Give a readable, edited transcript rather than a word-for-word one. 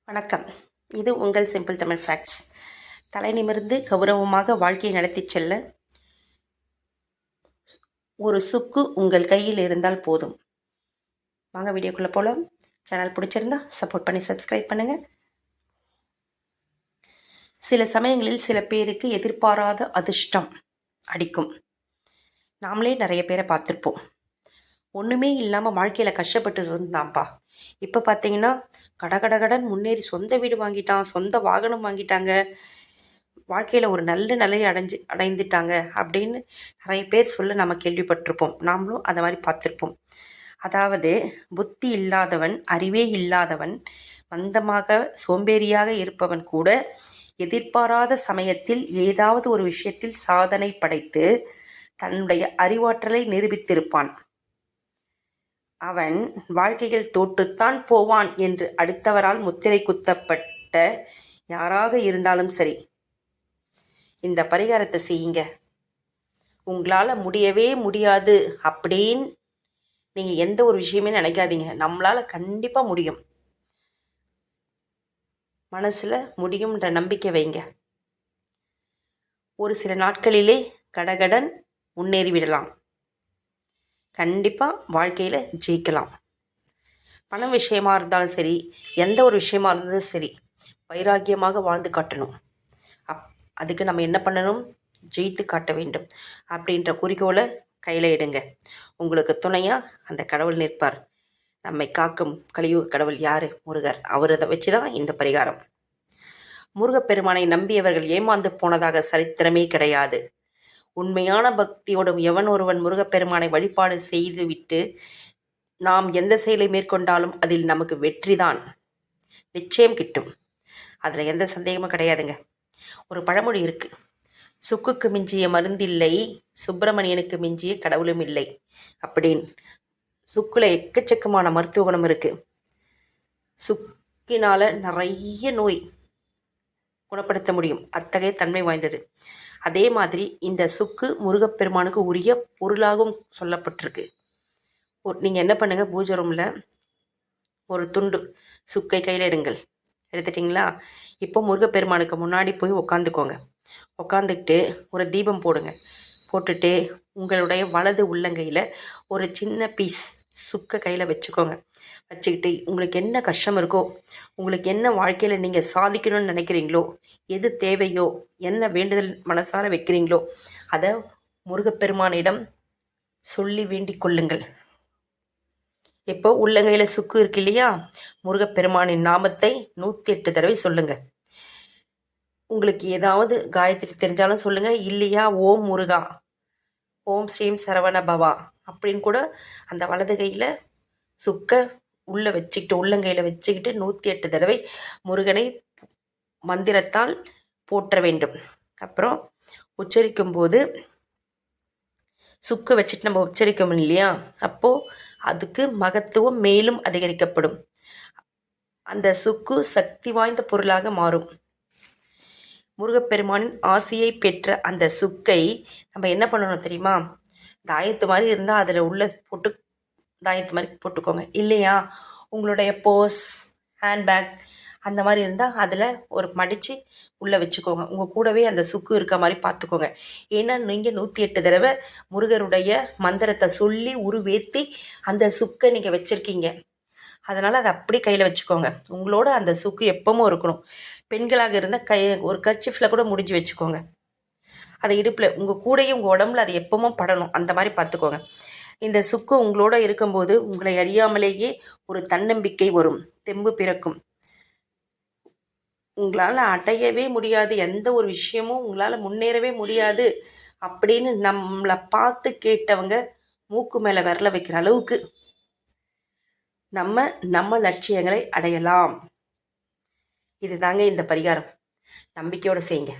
வணக்கம். இது உங்கள் சிம்பிள் தமிழ் ஃபேக்ட்ஸ். தலை நிமிர்ந்து கௌரவமாக வாழ்க்கையை நடத்தி செல்ல ஒரு சுக்கு உங்கள் கையில் இருந்தால் போதும். வாங்க வீடியோக்குள்ளே போகலாம். சேனல் பிடிச்சிருந்தா சப்போர்ட் பண்ணி சப்ஸ்கிரைப் பண்ணுங்கள். சில சமயங்களில் சில பேருக்கு எதிர்பாராத அதிர்ஷ்டம் அடிக்கும். நாமளே நிறைய பேரை பார்த்துருப்போம். ஒன்றுமே இல்லாமல் வாழ்க்கையில் கஷ்டப்பட்டு இருந்தான்ப்பா. இப்போ பார்த்தீங்கன்னா கடகடகடன் முன்னேறி சொந்த வீடு வாங்கிட்டான், சொந்த வாகனம் வாங்கிட்டாங்க, வாழ்க்கையில் ஒரு நல்ல நிலையை அடைந்துட்டாங்க அப்படின்னு நிறைய பேர் சொல்ல நம்ம கேள்விப்பட்டிருப்போம். நாமளும் அதை மாதிரி பார்த்துருப்போம். அதாவது புத்தி இல்லாதவன், அறிவே இல்லாதவன், மந்தமாக சோம்பேறியாக இருப்பவன் கூட எதிர்பாராத சமயத்தில் ஏதாவது ஒரு விஷயத்தில் சாதனை படைத்து தன்னுடைய அறிவாற்றலை நிரூபித்திருப்பான். அவன் வாழ்க்கையில் தோற்றுத்தான் போவான் என்று அடுத்தவரால் முத்திரை குத்தப்பட்ட யாராக இருந்தாலும் சரி, இந்த பரிகாரத்தை செய்யுங்க. உங்களால் முடியவே முடியாது அப்படின்னு நீங்கள் எந்த ஒரு விஷயமே நினைக்காதீங்க. நம்மளால் கண்டிப்பாக முடியும். மனசில் முடியும்ன்ற நம்பிக்கை வைங்க. ஒரு சில நாட்களிலே கடகடன் முன்னேறிவிடலாம். கண்டிப்பாக வாழ்க்கையில் ஜெயிக்கலாம். பணம் விஷயமா இருந்தாலும் சரி, எந்த ஒரு விஷயமா இருந்தாலும் சரி, வைராக்கியமாக வாழ்ந்து காட்டணும். அதுக்கு நம்ம என்ன பண்ணணும்? ஜெயித்து காட்ட வேண்டும் அப்படின்ற குறிக்கோளை கையில் எடுங்க. உங்களுக்கு துணையாக அந்த கடவுள் நிற்பார். நம்மை காக்கும் கலியுக கடவுள் யார்? முருகர். அவரை வச்சு தான் இந்த பரிகாரம். முருகப்பெருமானை நம்பியவர்கள் ஏமாந்து போனதாக சரித்திரமே கிடையாது. உண்மையான பக்தியோடும் எவன் ஒருவன் முருகப்பெருமானை வழிபாடு செய்துவிட்டு நாம் எந்த செயலை மேற்கொண்டாலும் அதில் நமக்கு வெற்றிதான் நிச்சயம் கிட்டும். அதில் எந்த சந்தேகமும் கிடையாதுங்க. ஒரு பழமொழி இருக்கு, சுக்குக்கு மிஞ்சிய மருந்தில்லை, சுப்பிரமணியனுக்கு மிஞ்சிய கடவுளும் இல்லை அப்படின்னு. சுக்குல எக்கச்சக்கமான மருத்துவ குணம் இருக்கு. சுக்கினால நிறைய நோய் குணப்படுத்த முடியும். அத்தகைய தன்மை வாய்ந்தது. அதே மாதிரி இந்த சுக்கு முருகப்பெருமானுக்கு உரிய பொருளாகவும் சொல்லப்பட்டிருக்கு. நீங்கள் என்ன பண்ணுங்கள், பூஜை ரூமில் ஒரு துண்டு சுக்கை கையில் எடுங்கள். எடுத்துட்டிங்களா? இப்போ முருகப்பெருமானுக்கு முன்னாடி போய் உக்காந்துக்கோங்க. உக்காந்துக்கிட்டு ஒரு தீபம் போடுங்க. போட்டுட்டு உங்களுடைய வலது உள்ளங்கையில் ஒரு சின்ன பீஸ் சுக்கை கையில் வச்சுக்கோங்க. வச்சுக்கிட்டு உங்களுக்கு என்ன கஷ்டம் இருக்கோ, உங்களுக்கு என்ன வாழ்க்கையில் நீங்கள் சாதிக்கணும்னு நினைக்கிறீங்களோ, எது தேவையோ, என்ன வேண்டுதல் மனசார வைக்கிறீங்களோ அதை முருகப்பெருமானிடம் சொல்லி வேண்டிக் கொள்ளுங்கள். இப்போ உள்ளங்கையில் சுக்கு இருக்கு இல்லையா, முருகப்பெருமானின் நாமத்தை 108 தடவை சொல்லுங்கள். உங்களுக்கு ஏதாவது காயத்ரி தெரிஞ்சாலும் சொல்லுங்கள். இல்லையா, ஓம் முருகா, ஓம் ஸ்ரீம் சரவண பவா அப்படின்னு கூட அந்த வலது கையில் சுக்கை உள்ளே வச்சுக்கிட்டு உள்ளங்கையில் வச்சுக்கிட்டு 108 தடவை முருகனை மந்திரத்தால் போற்ற வேண்டும். அப்புறம் உச்சரிக்கும் போது சுக்கு வச்சுட்டு நம்ம உச்சரிக்கணும் இல்லையா, அப்போது அதுக்கு மகத்துவம் மேலும் அதிகரிக்கப்படும். அந்த சுக்கு சக்தி வாய்ந்த பொருளாக மாறும். முருகப்பெருமானின் ஆசையை பெற்ற அந்த சுக்கை நம்ம என்ன பண்ணணும் தெரியுமா? தாயத்து மாதிரி இருந்தால் அதில் உள்ள போட்டு தாயத்து மாதிரி போட்டுக்கோங்க. இல்லையா, உங்களுடைய பர்ஸ், ஹேண்ட்பேக் அந்த மாதிரி இருந்தால் அதில் ஒரு மடித்து உள்ளே வச்சுக்கோங்க. உங்கள் கூடவே அந்த சுக்கு இருக்க மாதிரி பார்த்துக்கோங்க. ஏன்னா நீங்கள் 108 தடவை முருகருடைய மந்திரத்தை சொல்லி உருவேற்றி அந்த சுக்கை நீங்கள் வச்சுருக்கீங்க. அதனால் அதை அப்படி கையில் வச்சுக்கோங்க. உங்களோட அந்த சுக்கு எப்பவும் இருக்கணும். பெண்களாக இருந்தால் ஒரு கர்ச்சிஃபில் கூட முடிஞ்சு வச்சுக்கோங்க. அதை இடுப்பில் உங்கள் கூடையும் உங்கள் உடம்புல அது எப்பவும் படணும். அந்த மாதிரி பார்த்துக்கோங்க. இந்த சுக்கு உங்களோட இருக்கும்போது உங்களை அறியாமலேயே ஒரு தன்னம்பிக்கை வரும், தெம்பு பிறக்கும். உங்களால் அடையவே முடியாது, எந்த ஒரு விஷயமும் உங்களால் முன்னேறவே முடியாது அப்படின்னு நம்மளை பார்த்து கேட்டவங்க மூக்கு மேலே விரல வைக்கிற அளவுக்கு நம்ம லட்சியங்களை அடையலாம். இதுதாங்க இந்த பரிகாரம். நம்பிக்கையோடு செய்யுங்க.